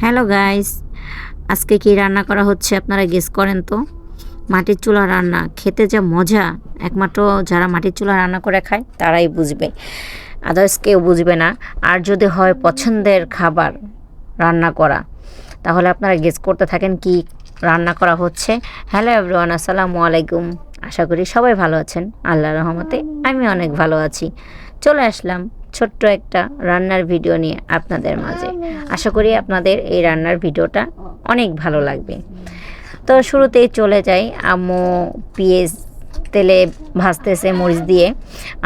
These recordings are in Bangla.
হ্যালো গাইস, আজকে কি রান্না করা হচ্ছে আপনারা গেস করেন তো। মাটির চুলা রান্না খেতে যা মজা, একমাত্র যারা মাটির চুলা রান্না করে খায় তারাই বুঝবে, আদার্স কেউ বুঝবে না। আর যদি হয় পছন্দের খাবার রান্না করা, তাহলে আপনারা গেস করতে থাকেন কি রান্না করা হচ্ছে। হ্যালো এভরিওয়ান, আসসালামু আলাইকুম। আশা করি সবাই ভালো আছেন, আল্লাহর রহমতে আমি অনেক ভালো আছি। চলে আসলাম ছোট্ট একটা রান্নার ভিডিও নিয়ে আপনাদের মাঝে। আশা করি আপনাদের এই রান্নার ভিডিওটা অনেক ভালো লাগবে। তো শুরুতেই চলে যাই, আম্মু পেঁয়াজ তেলে ভাজতেছে মরিচ দিয়ে।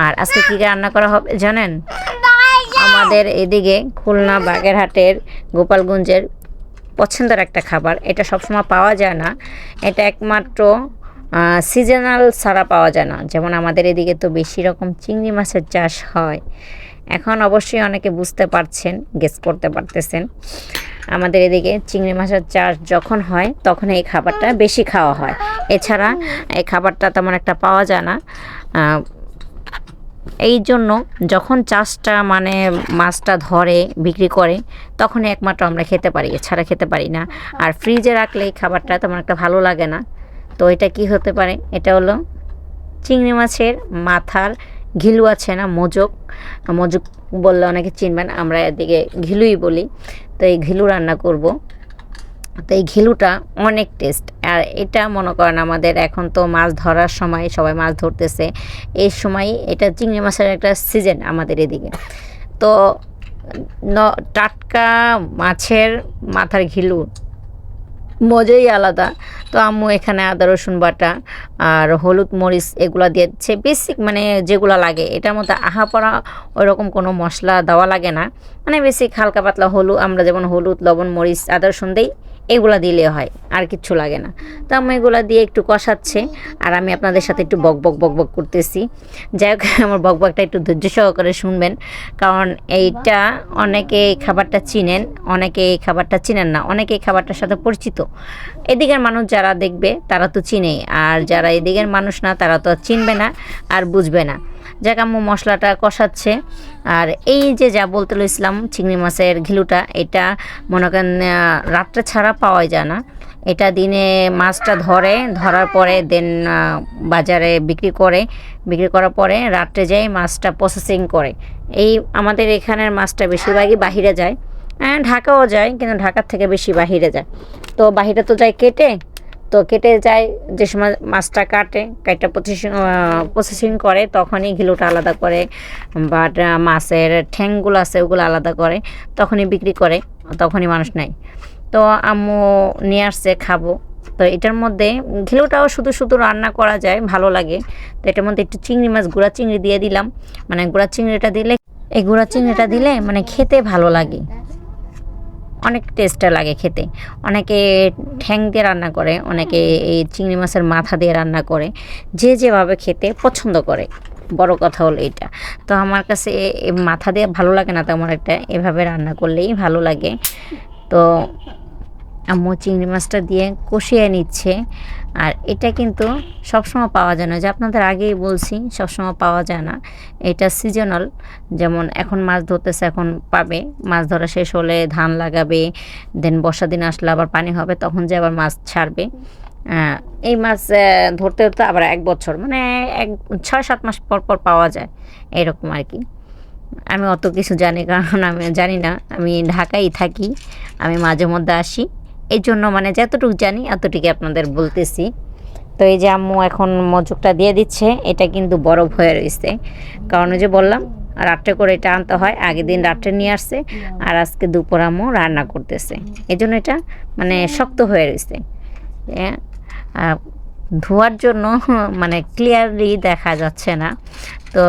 আর আজকে কী রান্না করা হবে জানেন? আমাদের এদিকে খুলনা বাগেরহাটের গোপালগঞ্জের পছন্দের একটা খাবার, এটা সবসময় পাওয়া যায় না, এটা একমাত্র সিজনাল ছাড়া পাওয়া যায় না। যেমন আমাদের এদিকে তো বেশি রকম চিংড়ি মাছের চাষ হয়। এখন অবশ্যই অনেকে বুঝতে পারছেন, গেস করতে পারতেছেন, আমাদের এদিকে চিংড়ি মাছের চাষ যখন হয় তখন এই খাবারটা বেশি খাওয়া হয়। এছাড়া এই খাবারটা তেমন একটা পাওয়া যায় না। এই জন্য যখন চাষটা মানে মাছটা ধরে বিক্রি করে তখনই একমাত্র আমরা খেতে পারি, এছাড়া খেতে পারি না। আর ফ্রিজে রাখলে এই খাবারটা তেমন একটা ভালো লাগে না। তো এটা কি হতে পারে? এটা হলো চিংড়ি মাছের মাথার ঘিলু আছে না, মোজক, মোজক বললে অনেকে চিনবেন, আমরা এদিকে ঘিলুই বলি। তো এই ঘিলু রান্না করব। তো এই ঘিলুটা অনেক টেস্ট। আর এটা মনে করেন আমাদের এখন তো মাছ ধরার সময়, সবাই মাছ ধরতেছে, এই সময় এটা চিংড়ি মাছের একটা সিজন আমাদের এদিকে। তো টাটকা মাছের মাথার ঘিলু মজাই আলাদা। তো আম্মু এখানে আদা রসুন বাটা আর হলুদ মরিচ এগুলা দিয়েছে, বেসিক মানে যেগুলো লাগে। এটার মধ্যে আহা পড়া ওইরকম কোনো মশলা দেওয়া লাগে না, মানে বেসিক হালকা পাতলা হলুদ, আমরা যেমন হলুদ লবণ মরিচ আদা রসুন দিই, এগুলা দিলে হয়, আর কিচ্ছু লাগে না। তো আম্মু এগুলা দিয়ে একটু কষাচ্ছে, আর আমি আপনাদের সাথে একটু বক বক বক বক করতেছি। যাই হোক, আমার বক বকটা একটু ধৈর্য সহকারে শুনবেন, কারণ এইটা অনেকে এই খাবারটা চিনেন, অনেকে এই খাবারটা চিনেন না, অনেকে এই খাবারটার সাথে পরিচিত। এদিকের মানুষ যারা দেখবে তারা তো চিনেই, আর যারা এদিকের মানুষ না তারা তো চিনবে না আর বুঝবে না। যাক, আম্মু মশলাটা কষাচ্ছে। আর এই যে যা বলতে লইছিলাম চিংড়ি মাছের ঘিলুটা, এটা মনে করেন রাত্রে ছাড়া পাওয়া যায় না। এটা দিনে মাছটা ধরার পরে দেন বাজারে বিক্রি করে, বিক্রি করার পরে রাত্রে যাই মাছটা প্রসেসিং করে। এই আমাদের এখানের মাছটা বেশিরভাগই বাহিরে যায়, ঢাকাও যায়, কিন্তু ঢাকার থেকে বেশি বাহিরে যায়। তো বাহিরে তো যায় কেটে, তো কেটে যায় যে সময় মাছটা কাটা প্রসেসিং করে, তখনই ঘিলুটা আলাদা করে, বাট মাছের ঠ্যাংগুলো আছে ওগুলো আলাদা করে, তখনই বিক্রি করে, তখনই মানুষ নেয়। তো আম্মু নিয়ে আসছে, খাবো। তো এটার মধ্যে ঘিলুটাও শুধু শুধু রান্না করা যায়, ভালো লাগে। তো এটার মধ্যে একটু চিংড়ি মাছ, গুঁড়া চিংড়ি দিয়ে দিলাম। মানে গুঁড়া চিংড়িটা দিলে, এই গুঁড়া চিংড়িটা দিলে মানে খেতে ভালো লাগে, অনেক টেস্টটা লাগে খেতে। অনেকে ঠ্যাং দিয়ে রান্না করে, অনেকে এই চিংড়ি মাছের মাথা দিয়ে রান্না করে, যে যেভাবে খেতে পছন্দ করে। বড় কথা হলো এটা। তো আমার কাছে মাথা দিয়ে ভালো লাগে না তেমন একটা, এভাবে রান্না করলেই ভালো লাগে। তো আম্মু চিংড়ি মাছটা দিয়ে কষিয়ে নিচ্ছে। আর এটা কিন্তু সবসময় পাওয়া যায় না, যে আপনাদের আগেই বলছি সবসময় পাওয়া যায় না, এটা সিজনাল। যেমন এখন মাছ ধরতেছে, এখন পাবে, মাছ ধরা শেষ হলে ধান লাগাবে, দেন বর্ষা দিন আসলে আবার পানি হবে, তখন যে আবার মাছ ছাড়বে। এই মাছ ধরতে ধরতে আবার 1 বছর, মানে 6-7 মাস পর পর পাওয়া যায়, এরকম আর কি। আমি অত কিছু জানি, কারণ আমি জানি না, আমি ঢাকায় থাকি, আমি মাঝে মধ্যে আসি, এই জন্য মানে যতটুকু জানি এতটুকু আপনাদের বলতেছি। তো এই যে আম্মু এখন মজুকটা দিয়ে দিচ্ছে, এটা কিন্তু বরফ হয়ে রয়েছে, কারণ ওই যে বললাম রাত্রে করে এটা আনতে হয়, আগের দিন রাত্রে নিয়ে আসছে, আর আজকে দুপুর আম্মু রান্না করতেছে, এই জন্য এটা মানে শক্ত হয়ে রয়েছে। ধোয়ার জন্য মানে ক্লিয়ারলি দেখা যাচ্ছে না। তো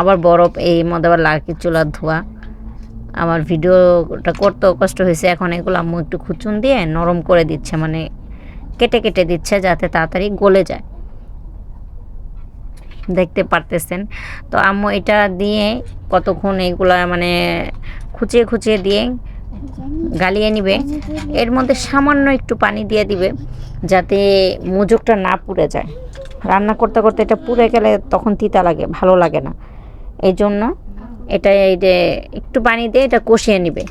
আবার বরফ, এই মধ্যে আবার লার্কি চুলার ধোয়া, আমার ভিডিওটা করতেও কষ্ট হয়েছে। এখন এগুলো আম্মু একটু খুচুন দিয়ে নরম করে দিচ্ছে, মানে কেটে কেটে দিচ্ছে যাতে তাড়াতাড়ি গলে যায়, দেখতে পারতেছেন। তো আম্মু এটা দিয়ে কতক্ষণ এইগুলা মানে খুঁচিয়ে খুঁচিয়ে দিয়ে গালিয়ে নিবে। এর মধ্যে সামান্য একটু পানি দিয়ে দিবে যাতে মুজুকটা না পুড়ে যায়। রান্না করতে করতে এটা পুড়ে গেলে তখন তিতা লাগে, ভালো লাগে না। এই জন্য এটা এই যে একটু পানি দিয়ে এটা কষিয়ে নিবে।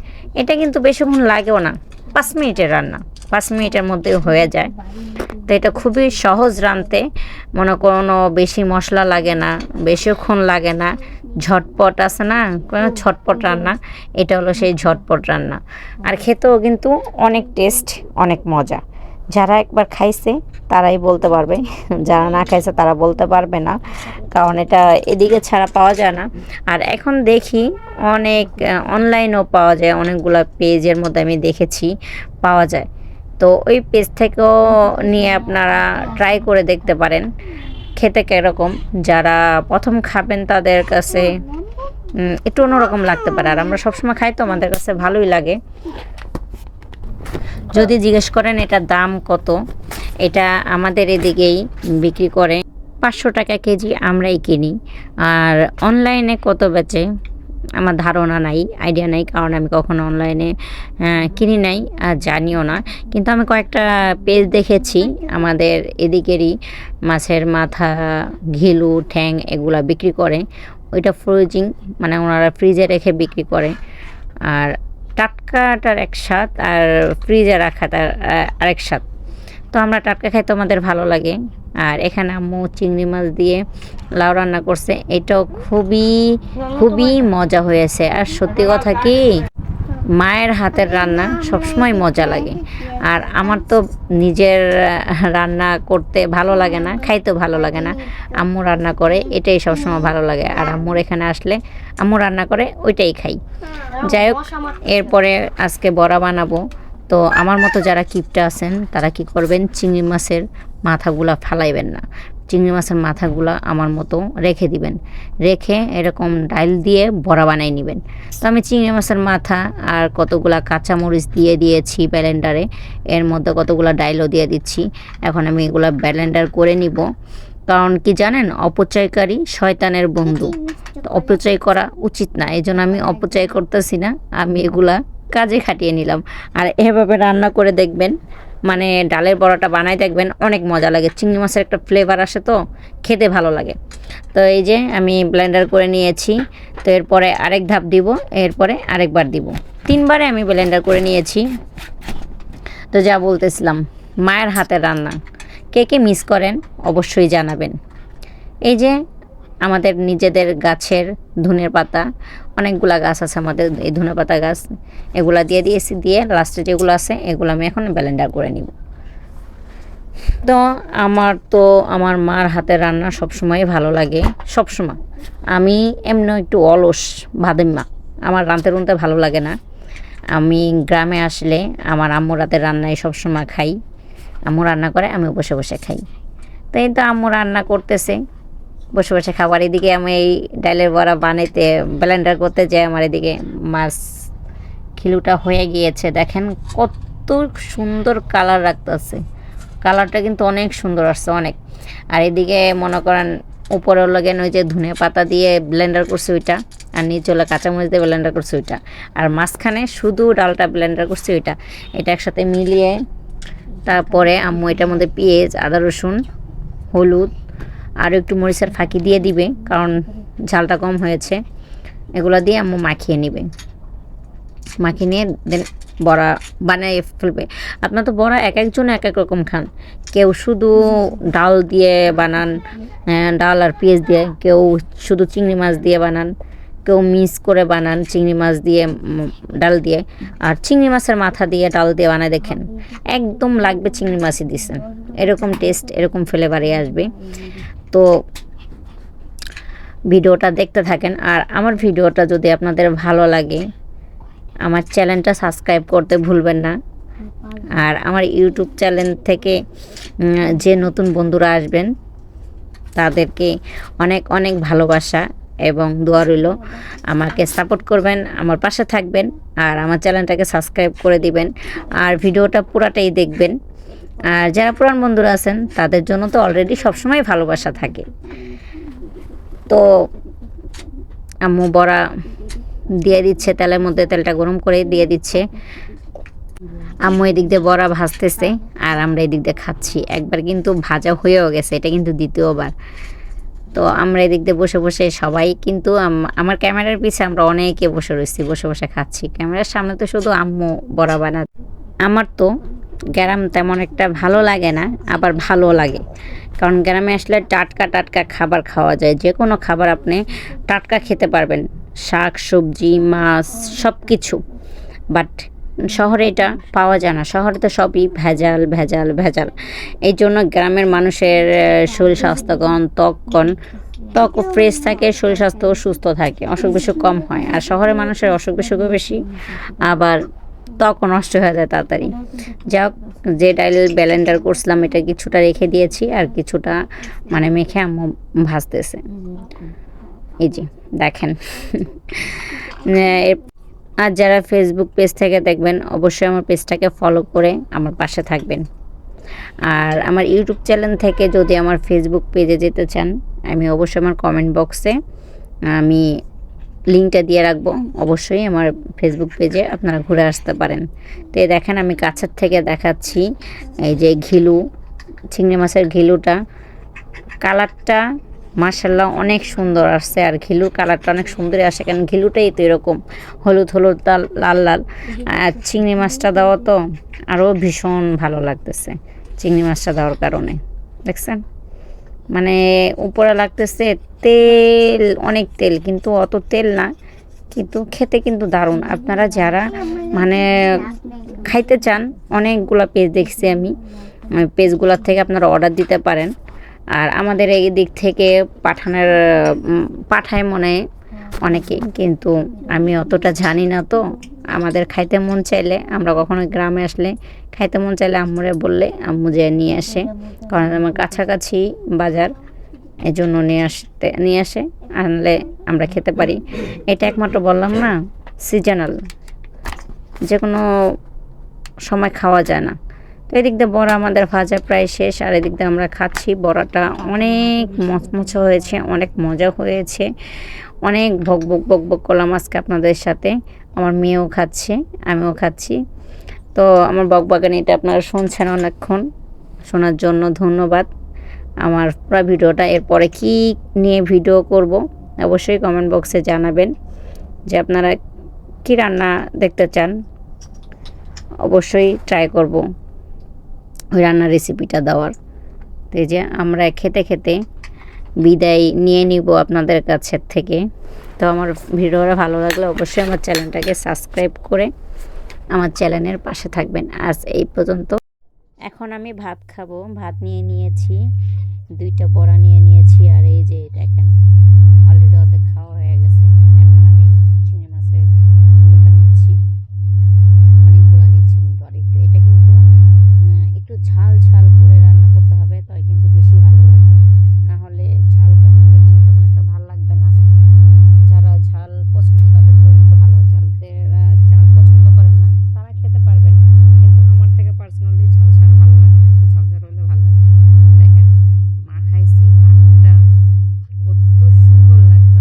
এটা কিন্তু বেশিক্ষণ লাগেও না, 5 মিনিটের রান্না, 5 মিনিটের মধ্যে হয়ে যায়। তো এটা খুবই সহজ রাঁধতে, মনে কোনো বেশি মশলা লাগে না, বেশিক্ষণ লাগে না, ঝটপট আছে না, কোনো ঝটপট রান্না। এটা হলো সেই ঝটপট রান্না, আর খেতেও কিন্তু অনেক টেস্ট, অনেক মজা। যারা একবার খাইছে তারাই বলতে পারবে, যারা না খাইছে তারা বলতে পারবে না, কারণ এটা এদিকে ছাড়া পাওয়া যায় না। আর এখন দেখি অনেক অনলাইনেও পাওয়া যায়, অনেকগুলো পেজের মধ্যে আমি দেখেছি পাওয়া যায়। তো ওই পেজ থেকেও নিয়ে আপনারা ট্রাই করে দেখতে পারেন খেতে কীরকম। যারা প্রথম খাবেন তাদের কাছে একটু অন্যরকম লাগতে পারে, আর আমরা সবসময় খাই তো আমাদের কাছে ভালোই লাগে। যদি জিজ্ঞেস করেন এটার দাম কত, এটা আমাদের এদিকেই বিক্রি করে 500 টাকা কেজি, আমরাই কিনি। আর অনলাইনে কত বেচে আমার ধারণা নাই, আইডিয়া নাই, কারণ আমি কখনো অনলাইনে কিনি নাই আর জানিও না। কিন্তু আমি কয়েকটা পেজ দেখেছি আমাদের এদিকেরই, মাছের মাথা, ঘিলু, ঠ্যাং এগুলা বিক্রি করে। ওইটা ফ্রোজিং, মানে ওনারা ফ্রিজে রেখে বিক্রি করে। আর টাটকাটার এক স্বাদ আর ফ্রিজে রাখাটার আরেক স্বাদ। তো আমরা টাটকা খাইতে আমাদের ভালো লাগে। আর এখানে আম্মু চিংড়ি মাছ দিয়ে লাউ রান্না করছে, এটাও খুবই খুবই মজা হয়েছে। আর সত্যি কথা কি, মায়ের হাতের রান্না সবসময় মজা লাগে। আর আমার তো নিজের রান্না করতে ভালো লাগে না, খাইতেও ভালো লাগে না, আম্মু রান্না করে এটাই সবসময় ভালো লাগে। আর আম্মুর এখানে আসলে আম্মু রান্না করে ওইটাই খাই। যাই হোক, এরপরে আজকে বড়া বানাবো। তো আমার মতো যারা কিপটা আছেন তারা কি করবেন, চিংড়ি মাছের মাথাগুলা ফালাইবেন না, চিংড়ি মাছের মাথাগুলা আমার মতো রেখে দিবেন, রেখে এরকম ডাইল দিয়ে বড়া বানাই নেবেন। তো আমি চিংড়ি মাছের মাথা আর কতগুলা কাঁচামরিচ দিয়ে দিয়েছি ব্লেন্ডারে, এর মধ্যে কতগুলা ডাইলও দিয়ে দিচ্ছি। এখন আমি এগুলা ব্লেন্ডার করে নিব, কারণ কি জানেন, অপচয়কারী শয়তানের বন্ধু। তো অপচয় করা উচিত না, এই জন্য আমি অপচয় করতেছি না, আমি এগুলা কাজে খাটিয়ে নিলাম। আর এভাবে রান্না করে দেখবেন, মানে ডালের বড়াটা বানাই দেখবেন, অনেক মজা লাগে। চিংড়ি মাছের একটা ফ্লেভার আসে, তো খেতে ভালো লাগে। তো এই যে আমি ব্লেন্ডার করে নিয়েছি। তো এরপরে আরেক ধাপ দিব, এরপরে আরেকবার দিব, 3বারে আমি ব্লেন্ডার করে নিয়েছি। তো যা বলতেছিলাম, মায়ের হাতের রান্না কে কে মিস করেন অবশ্যই জানাবেন। এই যে আমাদের নিজেদের গাছের ধনের পাতা, অনেকগুলা গাছ আছে আমাদের, এই ধনে পাতা গাছ, এগুলা দিয়ে দিয়েছি, দিয়ে লাস্টে যেগুলো আছে এগুলো আমি এখন ব্লেন্ডার করে নিব। তো আমার মার হাতের রান্না সবসময় ভালো লাগে, সবসময়। আমি এমনি একটু অলস ভাদিম্মা, আমার রাঁধতে ভালো লাগে না। আমি গ্রামে আসলে আমার আম্মুর হাতের রান্নাই সবসময় খাই, আম্মু রান্না করে আমি বসে বসে খাই। তো এই তো আম্মু রান্না করতেছে, বসে বসে খাবার। এদিকে আমি এই ডালের বড়া বানাইতে ব্লেন্ডার করতে যাই, আমার এদিকে মাছ খিলুটা হয়ে গিয়েছে। দেখেন কত সুন্দর কালার রাখতেছে, কালারটা কিন্তু অনেক সুন্দর আসছে, অনেক। আর এদিকে মনে করেন উপরের লাগেন ওই যে ধনে পাতা দিয়ে ব্লেন্ডার করছে ওইটা, আর নিচে হলো কাঁচামরিচ দিয়ে ব্লেন্ডার করছে ওইটা, আর মাঝখানে শুধু ডালটা ব্লেন্ডার করছে ওইটা। এটা একসাথে মিলিয়ে তারপরে আম্মু এটার মধ্যে পেঁয়াজ, আদা, রসুন, হলুদ আর একটু মরিচের ফাঁকি দিয়ে দিবে, কারণ ঝালটা কম হয়েছে। এগুলো দিয়ে আম্মু মাখিয়ে নেবে, মাখিয়ে নিয়ে দেন বড়া বানিয়ে ফেলবে। আপনার তো বড়া এক একজন এক এক রকম খান, কেউ শুধু ডাল দিয়ে বানান, ডাল আর পেঁয়াজ দিয়ে, কেউ শুধু চিংড়ি মাছ দিয়ে বানান, কেউ মিক্স করে বানান চিংড়ি মাছ দিয়ে ডাল দিয়ে, আর চিংড়ি মাছের মাথা দিয়ে ডাল দিয়ে বানায় দেখেন, একদম লাগবে চিংড়ি মাছই দিছেন, এরকম টেস্ট, এরকম ফ্লেভারে আসবে। তো ভিডিওটা দেখতে থাকেন। আর আমার ভিডিওটা যদি আপনাদের ভালো লাগে, আমার চ্যানেলটা সাবস্ক্রাইব করতে ভুলবেন না। আর আমার ইউটিউব চ্যানেল থেকে যে নতুন বন্ধুরা আসবেন তাদেরকে অনেক অনেক ভালোবাসা এবং দোয়া রইল। আমাকে সাপোর্ট করবেন, আমার পাশে থাকবেন, আর আমার চ্যানেলটাকে সাবস্ক্রাইব করে দিবেন, আর ভিডিওটা পুরাটাই দেখবেন। আর যারা পুরান বন্ধুরা আছেন তাদের জন্য তো অলরেডি সবসময় ভালোবাসা থাকে। তো আম্মু বড়া দিয়ে দিচ্ছে তেলের মধ্যে, তেলটা গরম করে দিয়ে দিচ্ছে। আম্মু এদিক দিয়ে বড়া ভাজতেছে আর আমরা এদিক দিয়ে খাচ্ছি। একবার কিন্তু ভাজা হয়েও গেছে, এটা কিন্তু দ্বিতীয়বার। তো আমরা এদিক দিয়ে বসে বসে সবাই কিন্তু আমার ক্যামেরার পিছে আমরা অনেকে বসে রয়েছি, বসে বসে খাচ্ছি। ক্যামেরার সামনে তো শুধু আম্মু বড়া বানা। আমার তো গ্রাম তেমন একটা ভালো লাগে না, আবার ভালো লাগে। কারণ গ্রামে আসলে টাটকা টাটকা খাবার খাওয়া যায়, যে কোনো খাবার আপনি টাটকা খেতে পারবেন, শাক সবজি মাছ সব কিছু। বাট শহরে এটা পাওয়া যায় না, শহরে তো সবই ভেজাল ভেজাল ভেজাল। এই জন্য গ্রামের মানুষের শরীর স্বাস্থ্যকণ ত্বকও ফ্রেশ থাকে, শরীর স্বাস্থ্যও সুস্থ থাকে, অসুখ বিসুখ কম হয়। আর শহরের মানুষের অসুখ বিসুখও বেশি, আবার ত্বকও নষ্ট হয়ে যায় তাড়াতাড়ি। যাই হোক, যে ডাইল ব্লেন্ডার করছিলাম এটা কিছুটা রেখে দিয়েছি, আর কিছুটা মানে মেখে আম্মু ভাজতেছে। এই যে দেখেন। আর যারা ফেসবুক পেজ থেকে দেখবেন অবশ্যই আমার পেজটাকে ফলো করে আমার পাশে থাকবেন। আর আমার ইউটিউব চ্যানেল থেকে যদি আমার ফেসবুক পেজে যেতে চান, আমি অবশ্যই আমার কমেন্ট বক্সে আমি লিঙ্কটা দিয়ে রাখবো, অবশ্যই আমার ফেসবুক পেজে আপনারা ঘুরে আসতে পারেন। তো এই দেখেন আমি কাছের থেকে দেখাচ্ছি, এই যে ঘিলু, চিংড়ি মাছের ঘিলুটা কালারটা মাশাল্লাহ অনেক সুন্দর আসছে। আর ঘিলুর কালারটা অনেক সুন্দরই আসে, কারণ ঘিলুটাই তো এরকম হলুদ হলুদ লাল লাল। আর চিংড়ি মাছটা দেওয়া তো আরও ভীষণ ভালো লাগতেছে চিংড়ি মাছটা দেওয়ার কারণে। দেখছেন মানে উপরে লাগতেছে তেল, অনেক তেল, কিন্তু অত তেল না, কিন্তু খেতে কিন্তু দারুণ। আপনারা যারা মানে খাইতে চান, অনেকগুলো পেজ দেখছি আমি, পেজগুলোর থেকে আপনারা অর্ডার দিতে পারেন। আর আমাদের এই দিক থেকে পাঠায় মনে হয় অনেকে, কিন্তু আমি অতটা জানি না। তো আমাদের খাইতে মন চাইলে, আমরা কখনো গ্রামে আসলে খাইতে মন চাইলে আম্মুরে বললে আম্মু যে নিয়ে আসে, কারণ আমার কাছাকাছি বাজার, এই জন্য নিয়ে আসে, আনলে আমরা খেতে পারি। এটা একমাত্র বললাম না সিজনাল, যে কোনো সময় খাওয়া যায় না। তো এদিক দিয়ে বড়া আমাদের ভাজা প্রায় শেষ, আর এদিক দিয়ে আমরা খাচ্ছি। বড়াটা অনেক মচমচে হয়েছে, অনেক মজা হয়েছে, অনেক ভক ভক বক বক করলাম আজকে আপনাদের সাথে। আমার মেয়েও খাচ্ছে, আমিও খাচ্ছি। তো আমার বকবাগানিটা আপনারা শুনছেন অনেকক্ষণ, শোনার জন্য ধন্যবাদ। আমার পুরো ভিডিওটা এরপরে কি নিয়ে ভিডিও করব অবশ্যই কমেন্ট বক্সে জানাবেন, যে আপনারা কি রান্না দেখতে চান, অবশ্যই ট্রাই করব ওই রান্নার রেসিপিটা দেওয়ার। তো এই যে আমরা খেতে খেতে বিদায় নিয়ে নিব আপনাদের কাছের থেকে। তো আমার ভিডিওটা ভালো লাগলে অবশ্যই আমার চ্যানেলটাকে সাবস্ক্রাইব করে আমার চ্যানেলের পাশে থাকবেন। আজ এই পর্যন্ত। এখন আমি ভাত খাবো, ভাত নিয়ে নিয়েছি, 2টা বড়া নিয়ে নিয়েছি, আর এই যে দেখেন